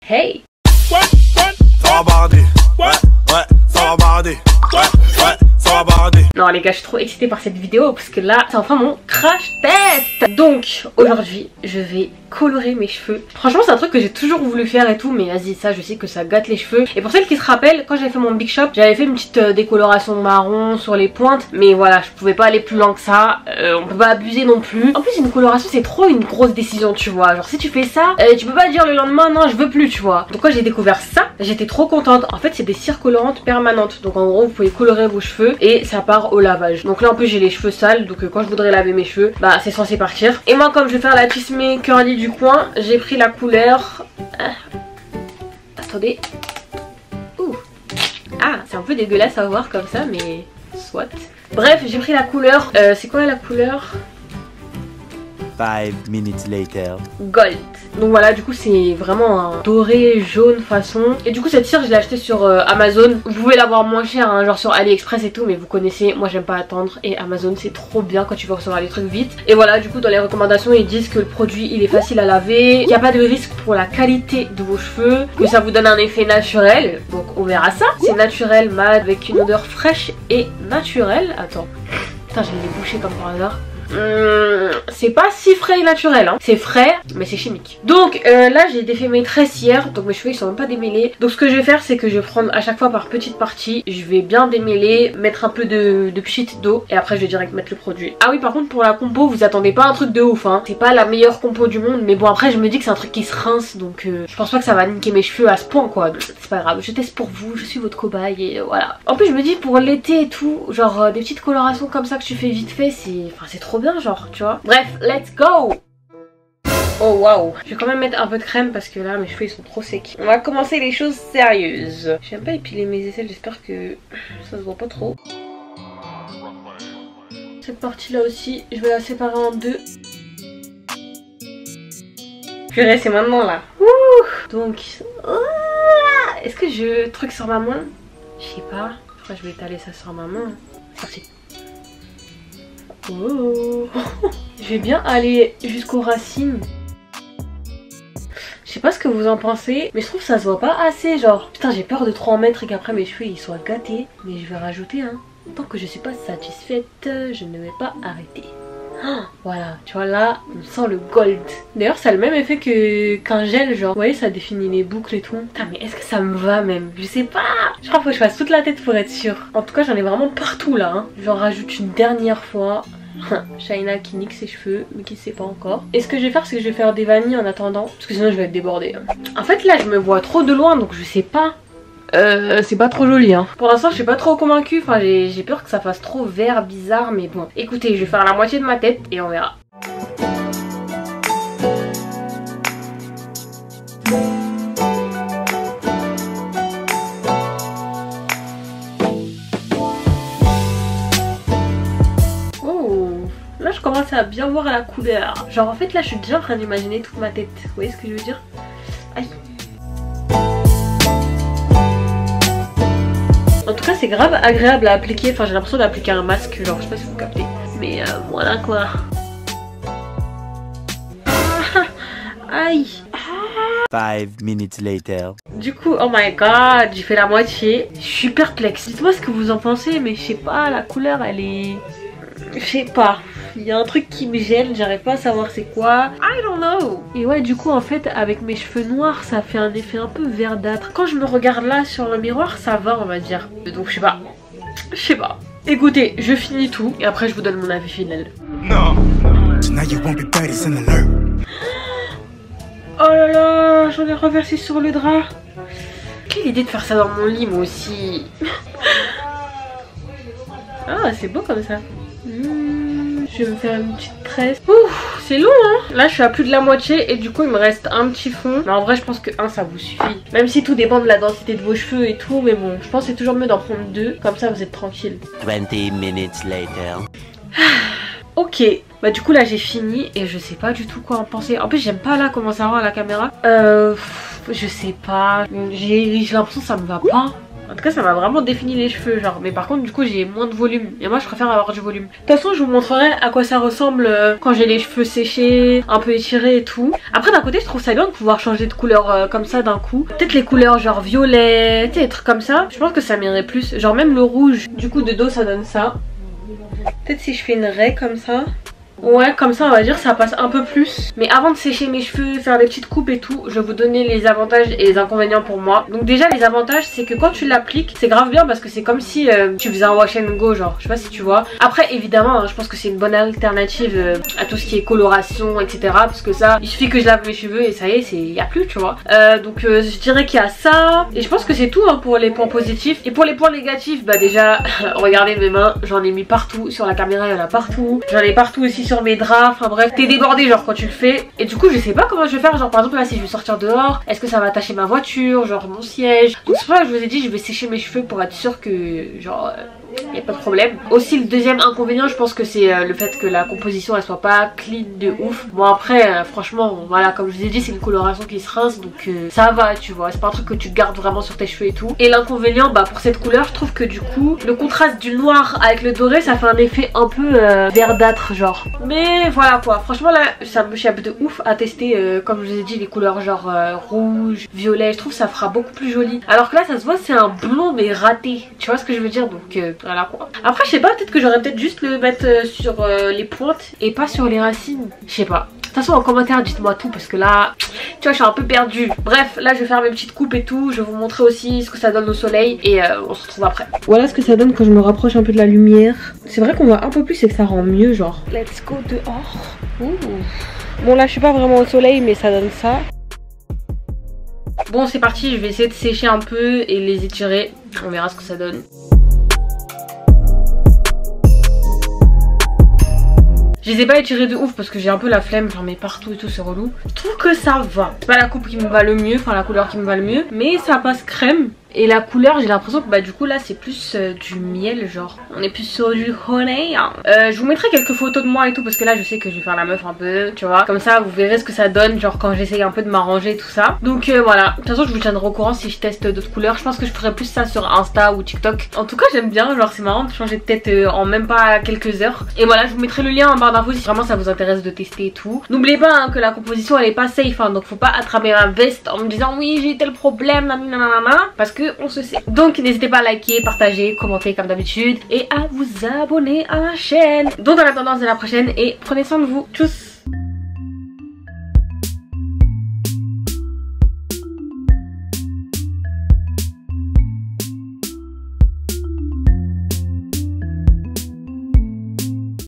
Hey. Ça va barder. Ouais, ça va barder. Ouais, ça va barder. Non les gars, je suis trop excitée par cette vidéo parce que là, c'est enfin mon crash test. Donc, aujourd'hui, je vais colorer mes cheveux. Franchement, c'est un truc que j'ai toujours voulu faire et tout, mais vas-y, ça, je sais que ça gâte les cheveux. Et pour celles qui se rappellent, quand j'avais fait mon Big Shop, j'avais fait une petite décoloration marron sur les pointes, mais voilà, je pouvais pas aller plus loin que ça. On peut pas abuser non plus. En plus, une coloration, c'est trop une grosse décision, tu vois. Genre, si tu fais ça, tu peux pas dire le lendemain, non, je veux plus, tu vois. Donc, quand j'ai découvert ça, j'étais trop contente. En fait, c'est des cires colorantes permanentes. Donc, en gros, vous pouvez colorer vos cheveux et ça part au lavage. Donc là, en plus, j'ai les cheveux sales. Donc, quand je voudrais laver mes cheveux, bah, c'est censé partir. Et moi, comme je vais faire la Tissé curly du coin, j'ai pris la couleur... Attendez. Ouh. Ah, c'est un peu dégueulasse à voir comme ça, mais soit. Bref, j'ai pris la couleur... c'est quoi la couleur? 5 minutes later. Gold. Donc voilà, du coup c'est vraiment un doré jaune façon. Et du coup cette cire je l'ai achetée sur Amazon. Vous pouvez l'avoir moins cher, hein, genre sur AliExpress et tout, mais vous connaissez, moi j'aime pas attendre. Et Amazon c'est trop bien quand tu veux recevoir les trucs vite. Et voilà, du coup dans les recommandations ils disent que le produit il est facile à laver, qu'il n'y a pas de risque pour la qualité de vos cheveux, que ça vous donne un effet naturel. Donc on verra ça. C'est naturel, mat, avec une odeur fraîche et naturelle. Attends, putain je l'ai bouché comme par hasard. C'est pas si frais et naturel, hein. C'est frais mais c'est chimique. Donc là j'ai défait mes tresses hier, donc mes cheveux ils sont même pas démêlés. Donc ce que je vais faire c'est que je vais prendre à chaque fois par petites parties. Je vais bien démêler, mettre un peu de pchit d'eau et après je vais direct mettre le produit. Ah oui, par contre pour la compo vous attendez pas un truc de ouf, hein. C'est pas la meilleure compo du monde, mais bon après je me dis que c'est un truc qui se rince, donc je pense pas que ça va niquer mes cheveux à ce point quoi. C'est pas grave, je teste pour vous, je suis votre cobaye et voilà. En plus je me dis pour l'été et tout, genre des petites colorations comme ça que tu fais vite fait, c'est trop bien genre, tu vois. Bref, let's go. Oh waouh. Je vais quand même mettre un peu de crème parce que là mes cheveux ils sont trop secs. On va commencer les choses sérieuses. J'aime pas épiler mes aisselles, j'espère que ça se voit pas trop. Cette partie là aussi, je vais la séparer en deux. Purée, c'est maintenant là. Ouh. Donc, est-ce que je truc sur ma main? Je sais pas. Après je vais étaler ça sur ma main. C'est parti. Oh. Je vais bien aller jusqu'aux racines. Je sais pas ce que vous en pensez, mais je trouve que ça se voit pas assez, genre. Putain, j'ai peur de trop en mettre et qu'après mes cheveux ils soient gâtés. Mais je vais rajouter, hein. Tant que je suis pas satisfaite, je ne vais pas arrêter. Oh, voilà, tu vois là, on sent le gold. D'ailleurs, ça a le même effet qu'un gel, genre. Vous voyez, ça définit les boucles et tout. Putain, mais est-ce que ça me va même? Je sais pas. Je crois qu'il faut que je fasse toute la tête pour être sûre. En tout cas, j'en ai vraiment partout là. Hein. J'en rajoute une dernière fois. Shaina qui nique ses cheveux, mais qui sait pas encore. Et ce que je vais faire, c'est que je vais faire des vanilles en attendant, parce que sinon je vais être débordée. En fait, là, je me vois trop de loin, donc je sais pas. C'est pas trop joli, hein. Pour l'instant, je suis pas trop convaincue. Enfin, j'ai peur que ça fasse trop vert, bizarre, mais bon. Écoutez, je vais faire la moitié de ma tête et on verra. Là je commence à bien voir la couleur. Genre en fait là je suis déjà en train d'imaginer toute ma tête. Vous voyez ce que je veux dire? Aïe. En tout cas c'est grave agréable à appliquer. Enfin j'ai l'impression d'appliquer un masque. Genre je sais pas si vous captez. Mais voilà quoi. Aïe. 5 minutes later. Du coup, oh my god, j'ai fait la moitié. Je suis perplexe. Dites-moi ce que vous en pensez, mais je sais pas, la couleur elle est... Je sais pas. Il y a un truc qui me gêne, j'arrive pas à savoir c'est quoi. I don't know. Et ouais, du coup, en fait, avec mes cheveux noirs, ça fait un effet un peu verdâtre. Quand je me regarde là sur le miroir, ça va, on va dire. Donc, je sais pas. Je sais pas. Écoutez, je finis tout et après, je vous donne mon avis final. Non. Oh là là, j'en ai reversé sur le drap. Quelle idée de faire ça dans mon lit, moi aussi. Ah, c'est beau comme ça. Je vais me faire une petite tresse. Ouh, c'est long hein. Là je suis à plus de la moitié et du coup il me reste un petit fond. Mais en vrai je pense que un ça vous suffit. Même si tout dépend de la densité de vos cheveux et tout. Mais bon, je pense que c'est toujours mieux d'en prendre deux. Comme ça vous êtes tranquille. 20 minutes later. Ok, bah du coup là j'ai fini et je sais pas du tout quoi en penser. En plus j'aime pas là comment ça va à la caméra. Je sais pas. J'ai l'impression que ça me va pas. En tout cas ça m'a vraiment défini les cheveux genre. Mais par contre du coup j'ai moins de volume. Et moi je préfère avoir du volume. De toute façon je vous montrerai à quoi ça ressemble quand j'ai les cheveux séchés, un peu étirés et tout. Après d'un côté je trouve ça bien de pouvoir changer de couleur comme ça d'un coup. Peut-être les couleurs genre violet, des trucs comme ça. Je pense que ça m'irait plus. Genre même le rouge. Du coup de dos ça donne ça. Peut-être si je fais une raie comme ça. Ouais, comme ça on va dire ça passe un peu plus. Mais avant de sécher mes cheveux, faire des petites coupes et tout, je vais vous donner les avantages et les inconvénients pour moi. Donc déjà les avantages c'est que quand tu l'appliques c'est grave bien parce que c'est comme si tu faisais un wash and go genre, je sais pas si tu vois. Après évidemment hein, je pense que c'est une bonne alternative à tout ce qui est coloration etc. Parce que ça il suffit que je lave mes cheveux et ça y est, y a plus tu vois. Donc je dirais qu'il y a ça. Et je pense que c'est tout hein, pour les points positifs. Et pour les points négatifs bah déjà regardez mes mains, j'en ai mis partout. Sur la caméra il y en a partout. J'en ai partout aussi sur mes draps, enfin bref, t'es débordé genre quand tu le fais. Et du coup je sais pas comment je vais faire, genre par exemple là si je vais sortir dehors, est-ce que ça va attacher ma voiture, genre mon siège. Donc c'est pour ça que je vous ai dit je vais sécher mes cheveux pour être sûre que genre y a pas de problème. Aussi le deuxième inconvénient je pense que c'est le fait que la composition elle soit pas clean de ouf. Bon après franchement voilà comme je vous ai dit c'est une coloration qui se rince donc ça va tu vois. C'est pas un truc que tu gardes vraiment sur tes cheveux et tout. Et l'inconvénient bah pour cette couleur je trouve que du coup le contraste du noir avec le doré ça fait un effet un peu verdâtre genre. Mais voilà quoi, franchement là ça me chape de ouf à tester comme je vous ai dit les couleurs genre rouge, violet. Je trouve que ça fera beaucoup plus joli. Alors que là ça se voit c'est un blond mais raté. Tu vois ce que je veux dire donc voilà quoi. Après je sais pas, peut-être que j'aurais peut-être juste le mettre sur les pointes et pas sur les racines. Je sais pas. De toute façon en commentaire dites-moi tout parce que là tu vois je suis un peu perdue. Bref là je vais faire mes petites coupes et tout. Je vais vous montrer aussi ce que ça donne au soleil et on se retrouve après. Voilà ce que ça donne quand je me rapproche un peu de la lumière. C'est vrai qu'on voit un peu plus et que ça rend mieux genre. Let's go dehors. Ouh. Bon là je suis pas vraiment au soleil mais ça donne ça. Bon c'est parti, je vais essayer de sécher un peu et les étirer. On verra ce que ça donne. Je les ai pas étirés de ouf parce que j'ai un peu la flemme, j'en mets partout et tout, c'est relou. Je trouve que ça va. C'est pas la coupe qui me va le mieux, enfin la couleur qui me va le mieux, mais ça passe crème. Et la couleur j'ai l'impression que bah du coup là c'est plus du miel genre. On est plus sur du honey hein. Je vous mettrai quelques photos de moi et tout parce que là je sais que je vais faire la meuf un peu tu vois. Comme ça vous verrez ce que ça donne genre quand j'essaye un peu de m'arranger et tout ça. Donc voilà, de toute façon je vous tiendrai au courant si je teste d'autres couleurs. Je pense que je ferai plus ça sur Insta ou TikTok. En tout cas j'aime bien, genre c'est marrant de changer de tête en même pas quelques heures. Et voilà je vous mettrai le lien en barre d'infos si vraiment ça vous intéresse de tester et tout. N'oubliez pas hein, que la composition elle est pas safe hein, donc faut pas attraper ma veste en me disant oui j'ai tel problème nanana, parce que on se sait. Donc n'hésitez pas à liker, partager, commenter comme d'habitude et à vous abonner à la chaîne. Donc en attendant c'est la prochaine et prenez soin de vous. Tchuss.